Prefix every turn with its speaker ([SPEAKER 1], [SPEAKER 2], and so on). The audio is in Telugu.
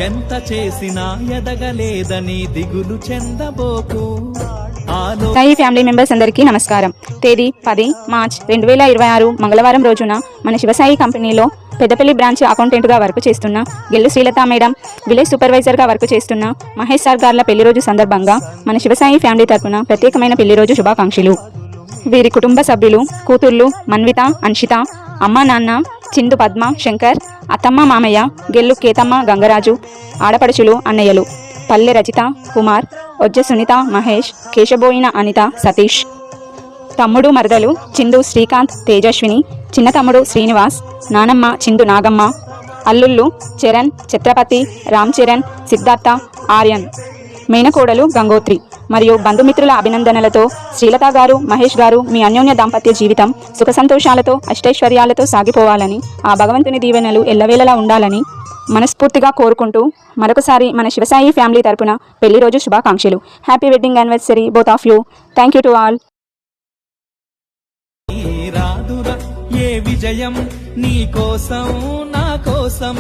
[SPEAKER 1] ఎంత చేసినా ఎదగలేదని దిగులు చెందబోకు.
[SPEAKER 2] సాయి ఫ్యామిలీ మెంబర్స్ అందరికీ నమస్కారం. తేదీ 10 మార్చ్ 2026 మంగళవారం రోజున మన శివసాయి కంపెనీలో పెద్దపల్లి బ్రాంచ్ అకౌంటెంట్గా వర్క్ చేస్తున్న గెల్లు శ్రీలత మేడం, విలేజ్ సూపర్వైజర్గా వర్క్ చేస్తున్న మహేష్ సార్ గార్ల పెళ్లి రోజు సందర్భంగా మన శివసాయి ఫ్యామిలీ తరఫున ప్రత్యేకమైన పెళ్లి రోజు శుభాకాంక్షలు. వీరి కుటుంబ సభ్యులు, కూతుర్లు మన్విత, అన్షిత, అమ్మ నాన్న చిందు పద్మ, శంకర్, అత్తమ్మ మామయ్య, గెల్లు కేతమ్మ, గంగరాజు, ఆడపడుచులు, అన్నయ్యలు పల్లె రచిత, కుమార్, ఒజ్జ సునీత, మహేష్, కేశబోయిన అనిత, సతీష్, తమ్ముడు మరదలు చిందు శ్రీకాంత్, తేజస్విని, చిన్న తమ్ముడు శ్రీనివాస్, నానమ్మ చిందు నాగమ్మ, అల్లుళ్ళు చరణ్, ఛత్రపతి, రామ్ చరణ్, సిద్ధార్థ, ఆర్యన్, మేనకోడలు గంగోత్రి మరియు బంధుమిత్రుల అభినందనలతో శ్రీలత గారు, మహేష్ గారు మీ అన్యోన్య దాంపత్య జీవితం సుఖ సంతోషాలతో అష్టైశ్వర్యాలతో సాగిపోవాలని, ఆ భగవంతుని దీవెనలు ఎల్లవేళలా ఉండాలని మనస్ఫూర్తిగా కోరుకుంటూ మరొకసారి మన శివసాయి ఫ్యామిలీ తరపున పెళ్లి రోజు శుభాకాంక్షలు. Happy wedding anniversary both of you. Thank you to all.
[SPEAKER 1] ఏ విజయం నీ కోసం నా కోసం